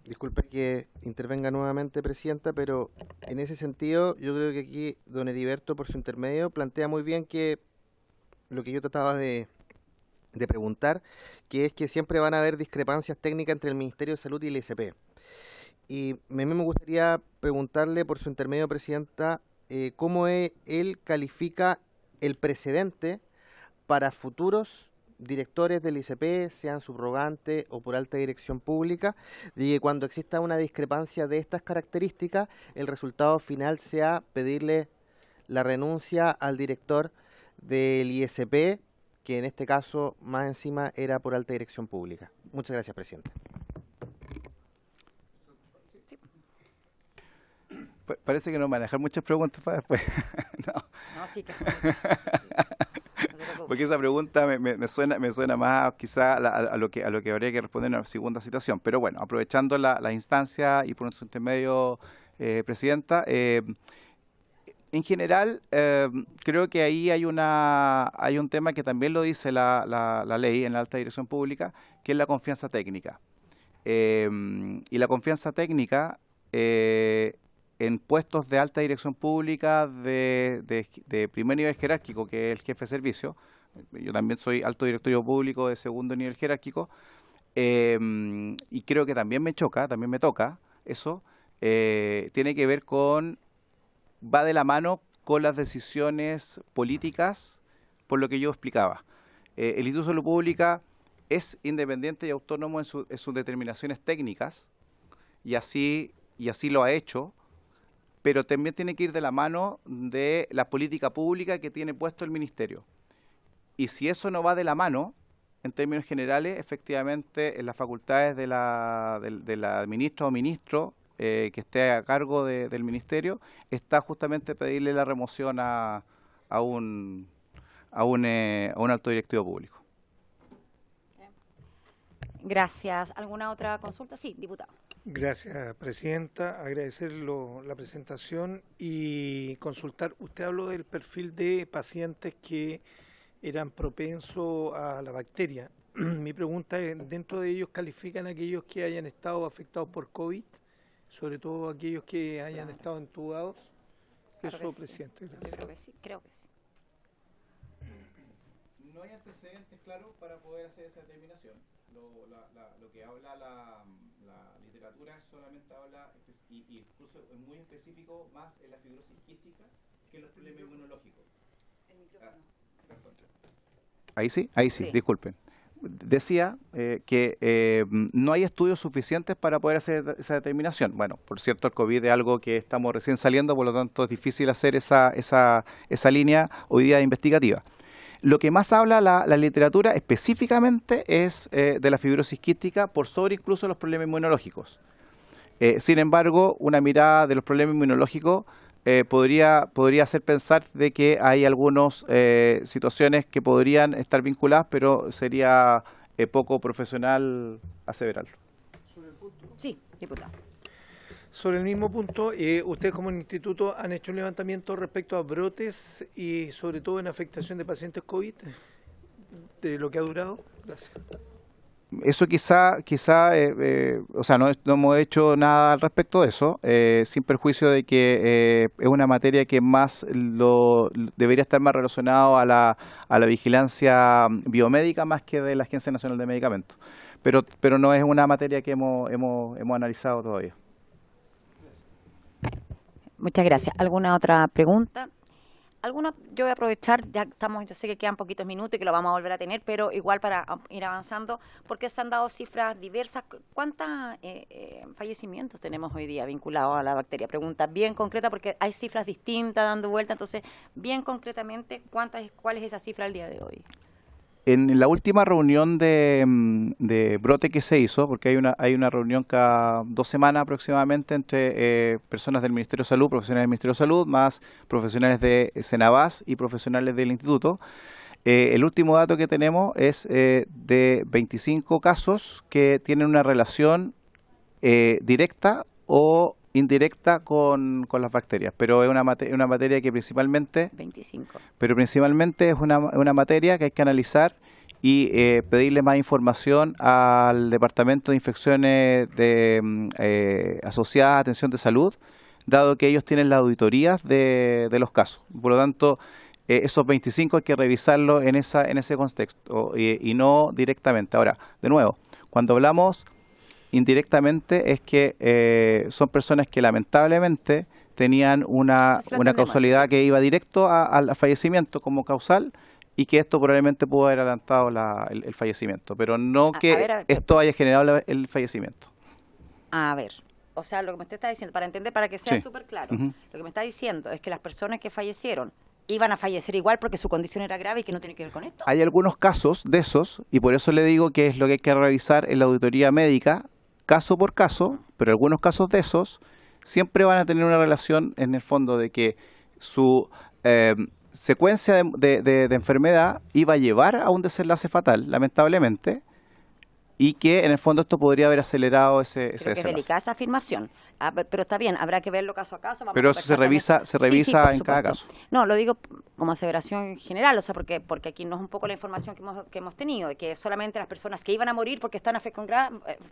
Speaker 3: Disculpe que intervenga nuevamente, Presidenta, pero en ese sentido yo creo que aquí don Heriberto, por su intermedio, plantea muy bien que lo que yo trataba de preguntar, que es que siempre van a haber discrepancias técnicas entre el Ministerio de Salud y el ISP. Y a mí me gustaría preguntarle, por su intermedio, Presidenta, cómo él califica el precedente para futuros directores del ISP, sean subrogantes o por alta dirección pública, de que cuando exista una discrepancia de estas características, el resultado final sea pedirle la renuncia al director del ISP, que en este caso más encima era por alta dirección pública. Muchas gracias, Presidente.
Speaker 4: Parece que no manejar muchas preguntas para después. No.
Speaker 1: Sí, que
Speaker 4: Porque esa pregunta me suena más quizá a lo que habría que responder en la segunda citación. Pero bueno, aprovechando la instancia y por nuestro intermedio, Presidenta, en general, creo que ahí hay un tema que también lo dice la ley en la alta dirección pública, que es la confianza técnica. Y la confianza técnica en puestos de alta dirección pública de primer nivel jerárquico, que es el jefe de servicio. Yo también soy alto directorio público de segundo nivel jerárquico, y creo que también me toca eso. Tiene que ver va de la mano con las decisiones políticas, por lo que yo explicaba. El Instituto de Salud Pública es independiente y autónomo en sus determinaciones técnicas, y así lo ha hecho, pero también tiene que ir de la mano de la política pública que tiene puesto el Ministerio. Y si eso no va de la mano, en términos generales, efectivamente, en las facultades de la ministra o ministro que esté a cargo del Ministerio, está justamente pedirle la remoción a un alto directivo público.
Speaker 1: Gracias. ¿Alguna otra consulta? Sí, diputado.
Speaker 6: Gracias, Presidenta. Agradecer la presentación y consultar. Usted habló del perfil de pacientes que eran propensos a la bacteria. Mi pregunta es, ¿dentro de ellos califican aquellos que hayan estado afectados por COVID? Sobre todo aquellos que hayan estado entubados.
Speaker 1: Claro
Speaker 6: Eso,
Speaker 1: que sí.
Speaker 6: Presidente. Gracias.
Speaker 1: Creo que sí.
Speaker 4: No hay antecedentes claros para poder hacer esa determinación. Lo que habla la literatura solamente habla, y incluso es muy específico, más en la fibrosis quística que en los problemas inmunológicos.
Speaker 1: El micrófono.
Speaker 4: Ahí sí,
Speaker 1: Sí.
Speaker 4: disculpen. Decía que no hay estudios suficientes para poder hacer esa determinación. Bueno, por cierto, el COVID es algo que estamos recién saliendo, por lo tanto es difícil hacer esa línea hoy día investigativa. Lo que más habla la literatura específicamente es de la fibrosis quística, por sobre incluso los problemas inmunológicos. Sin embargo, una mirada de los problemas inmunológicos podría hacer pensar de que hay algunas situaciones que podrían estar vinculadas, pero sería poco profesional aseverarlo.
Speaker 1: Sí, diputado.
Speaker 6: Sobre el mismo punto, ustedes como instituto han hecho un levantamiento respecto a brotes y sobre todo en afectación de pacientes COVID, de lo que ha durado. Gracias.
Speaker 4: Eso o sea, no hemos hecho nada al respecto de eso, sin perjuicio de que es una materia que más debería estar más relacionado a la vigilancia biomédica más que de la Agencia Nacional de Medicamentos. Pero no es una materia que hemos analizado todavía.
Speaker 1: Muchas gracias. ¿Alguna otra pregunta? Yo voy a aprovechar, yo sé que quedan poquitos minutos y que lo vamos a volver a tener, pero igual para ir avanzando, porque se han dado cifras diversas. ¿Cuántos fallecimientos tenemos hoy día vinculados a la bacteria? Pregunta bien concreta, porque hay cifras distintas dando vuelta, entonces, bien concretamente, ¿cuál es esa cifra al día de hoy?
Speaker 4: En la última reunión de brote que se hizo, porque hay una reunión cada 2 semanas aproximadamente entre personas del Ministerio de Salud, profesionales del Ministerio de Salud, más profesionales de Senabas y profesionales del Instituto. El último dato que tenemos es de 25 casos que tienen una relación directa o indirecta con las bacterias, pero es una materia que principalmente
Speaker 1: 25.
Speaker 4: Pero principalmente es una materia que hay que analizar y pedirle más información al Departamento de Infecciones asociadas a Atención de Salud, dado que ellos tienen las auditorías de los casos. Por lo tanto, esos 25 hay que revisarlos en ese contexto y no directamente. Ahora, de nuevo, cuando hablamos indirectamente es que son personas que lamentablemente tenían una causalidad que iba directo al fallecimiento como causal y que esto probablemente pudo haber adelantado el fallecimiento, pero no que esto haya generado el fallecimiento.
Speaker 1: A ver, o sea, lo que me usted está diciendo, para entender, para que sea súper claro,
Speaker 4: Ujú.
Speaker 1: lo que me está diciendo es que las personas que fallecieron iban a fallecer igual porque su condición era grave y que no tiene que ver con esto.
Speaker 4: Hay algunos casos de esos y por eso le digo que es lo que hay que revisar en la auditoría médica caso por caso, pero algunos casos de esos siempre van a tener una relación en el fondo de que su secuencia de enfermedad iba a llevar a un desenlace fatal, lamentablemente, y que en el fondo esto podría haber acelerado ese
Speaker 1: Creo que es
Speaker 4: desenlace.
Speaker 1: delicada esa afirmación. Pero está bien, habrá que verlo caso a caso. Vamos
Speaker 4: Pero
Speaker 1: a
Speaker 4: eso se
Speaker 1: conversar
Speaker 4: revisa
Speaker 1: también. Sí, por
Speaker 4: en cada
Speaker 1: supuesto.
Speaker 4: caso.
Speaker 1: No, lo digo como aseveración general, o sea, porque aquí no es un poco la información que hemos tenido, de que solamente las personas que iban a morir porque están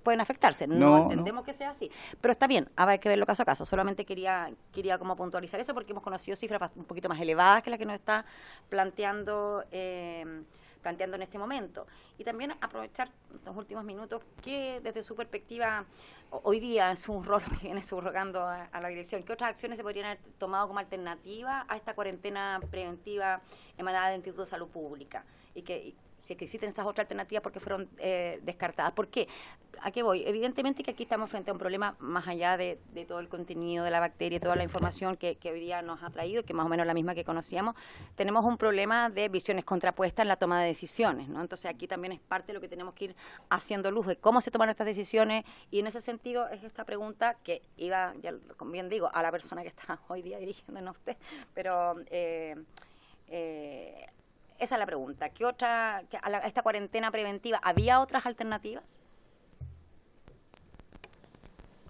Speaker 1: pueden afectarse. No entendemos que sea así. Pero está bien, habrá que verlo caso a caso. Solamente quería como puntualizar eso porque hemos conocido cifras un poquito más elevadas que las que nos está planteando en este momento. Y también aprovechar los últimos minutos que desde su perspectiva hoy día en su rol que viene subrogando a la dirección, ¿qué otras acciones se podrían haber tomado como alternativa a esta cuarentena preventiva emanada del Instituto de Salud Pública? Y si es que existen estas otras alternativas, ¿por qué fueron descartadas? ¿Por qué? ¿A qué voy? Evidentemente que aquí estamos frente a un problema más allá de todo el contenido de la bacteria y toda la información que hoy día nos ha traído, que más o menos la misma que conocíamos. Tenemos un problema de visiones contrapuestas en la toma de decisiones, ¿no? Entonces aquí también es parte de lo que tenemos que ir haciendo luz de cómo se toman estas decisiones, y en ese sentido es esta pregunta que iba, ya bien digo, a la persona que está hoy día dirigiéndonos a usted, pero esa es la pregunta. ¿Qué otra, a esta cuarentena preventiva, había otras alternativas?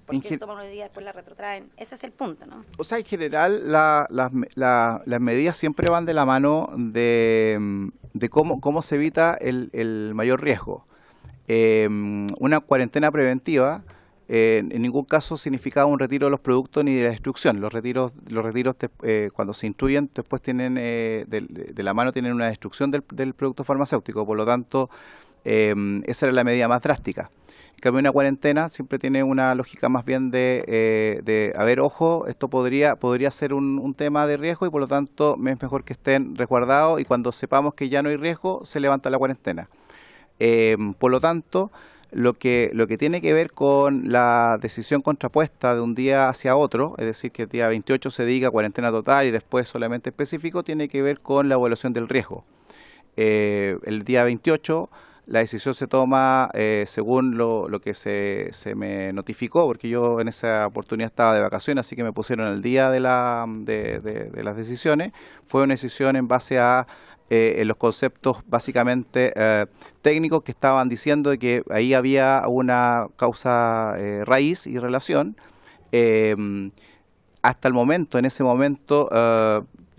Speaker 1: ¿Por qué toman una medida y después la retrotraen? Ese es el punto, ¿no?
Speaker 4: O sea, en general las medidas siempre van de la mano de cómo se evita el mayor riesgo. Una cuarentena preventiva en ningún caso significaba un retiro de los productos ni de la destrucción. Los retiros cuando se instruyen después tienen de la mano tienen una destrucción del producto farmacéutico. Por lo tanto, esa era la medida más drástica. En cambio, una cuarentena siempre tiene una lógica más bien a ver, ojo, esto podría ser un tema de riesgo y por lo tanto es mejor que estén resguardados y cuando sepamos que ya no hay riesgo, se levanta la cuarentena. Por lo tanto, lo que tiene que ver con la decisión contrapuesta de un día hacia otro, es decir, que el día 28 se diga cuarentena total y después solamente específico, tiene que ver con la evaluación del riesgo. El día 28 la decisión se toma según lo que se me notificó, porque yo en esa oportunidad estaba de vacaciones, así que me pusieron al día de las decisiones. Fue una decisión en base a en los conceptos básicamente técnicos que estaban diciendo de que ahí había una causa raíz y relación. Hasta el momento, en ese momento,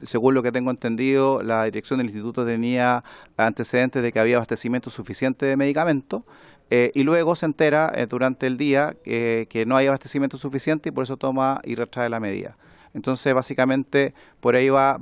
Speaker 4: según lo que tengo entendido, la dirección del instituto tenía antecedentes de que había abastecimiento suficiente de medicamentos. Y luego se entera durante el día que no hay abastecimiento suficiente y por eso toma y retrae la medida. Entonces, básicamente, por ahí va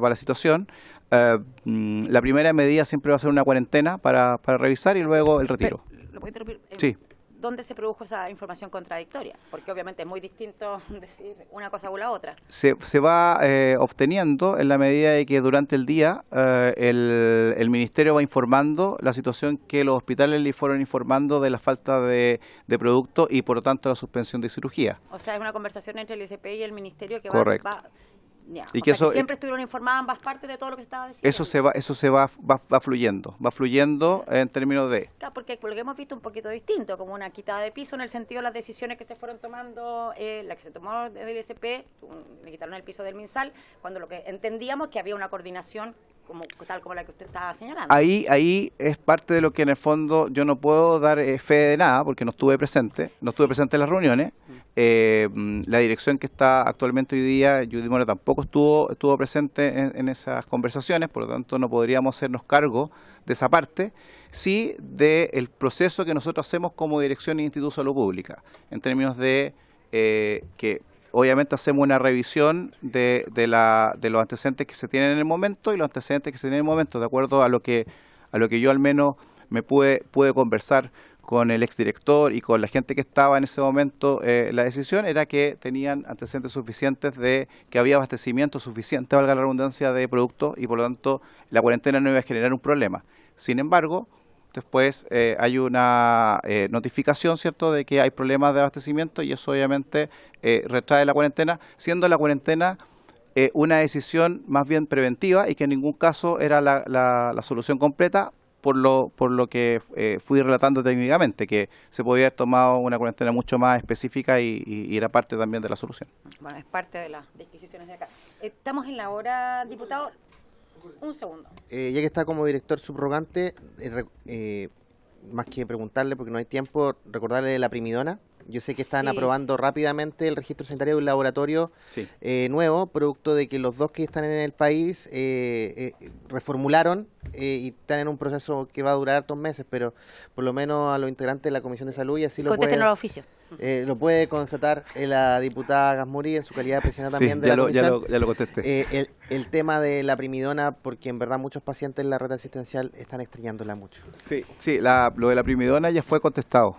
Speaker 4: la situación. La primera medida siempre va a ser una cuarentena para revisar y luego el retiro.
Speaker 1: ¿Lo puedo interrumpir?
Speaker 4: Sí.
Speaker 1: ¿Dónde se produjo esa información contradictoria? Porque obviamente es muy distinto decir una cosa u la otra.
Speaker 4: Se va obteniendo en la medida de que durante el día el Ministerio va informando la situación que los hospitales le fueron informando de la falta de productos y por lo tanto la suspensión de cirugía.
Speaker 1: O sea, es una conversación entre el ISP y el Ministerio que
Speaker 4: Correcto.
Speaker 1: Ya.
Speaker 4: Y
Speaker 1: O
Speaker 4: que
Speaker 1: sea,
Speaker 4: eso,
Speaker 1: siempre estuvieron informadas ambas partes de todo lo que se estaba diciendo.
Speaker 4: eso se va fluyendo en términos de...
Speaker 1: Claro, porque lo que hemos visto un poquito distinto, como una quitada de piso en el sentido de las decisiones que se fueron tomando, la que se tomó desde el ISP, le quitaron el piso del MinSal, cuando lo que entendíamos que había una coordinación tal como la que usted estaba señalando.
Speaker 4: Ahí es parte de lo que en el fondo yo no puedo dar fe de nada porque no estuve presente en las reuniones. La dirección que está actualmente hoy día, Judy Mora, tampoco estuvo presente en esas conversaciones, por lo tanto no podríamos hacernos cargo de esa parte, sí del proceso que nosotros hacemos como dirección e Instituto de Salud Pública, en términos de que obviamente hacemos una revisión de los antecedentes que se tienen en el momento y los antecedentes que se tienen en el momento, de acuerdo a lo que yo al menos me pude conversar con el exdirector y con la gente que estaba en ese momento. La decisión era que tenían antecedentes suficientes de que había abastecimiento suficiente, valga la redundancia, de productos y por lo tanto la cuarentena no iba a generar un problema. Sin embargo, después hay una notificación, ¿cierto?, de que hay problemas de abastecimiento y eso obviamente retrae la cuarentena, siendo la cuarentena una decisión más bien preventiva y que en ningún caso era la solución completa, por lo que fui relatando técnicamente, que se podía haber tomado una cuarentena mucho más específica y era parte también de la solución.
Speaker 1: Bueno, es parte de las disquisiciones de acá. Estamos en la hora, diputado. Un segundo.
Speaker 3: Ya que está como director subrogante, más que preguntarle, porque no hay tiempo, recordarle la primidona. Yo sé que están aprobando rápidamente el registro sanitario de un laboratorio nuevo, producto de que los dos que están en el país reformularon y están en un proceso que va a durar 2 meses, pero por lo menos a los integrantes de la Comisión de Salud y así
Speaker 1: Contesten al oficio.
Speaker 3: Lo puede constatar la diputada Gasmuri en su calidad de presidenta también de la comisión.
Speaker 4: Ya lo contesté.
Speaker 3: El tema de la primidona, porque en verdad muchos pacientes en la red asistencial están extrañándola mucho.
Speaker 4: Sí, lo de la primidona ya fue contestado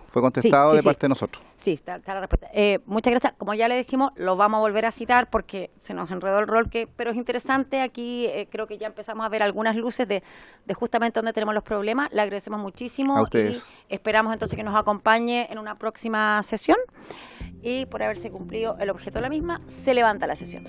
Speaker 4: de parte de nosotros.
Speaker 1: Sí, está la respuesta. Muchas gracias. Como ya le dijimos, lo vamos a volver a citar porque se nos enredó el rol, pero es interesante. Aquí creo que ya empezamos a ver algunas luces de justamente donde tenemos los problemas. Le agradecemos muchísimo.
Speaker 4: A ustedes.
Speaker 1: Y esperamos entonces que nos acompañe en una próxima sesión. Y por haberse cumplido el objeto de la misma, se levanta la sesión.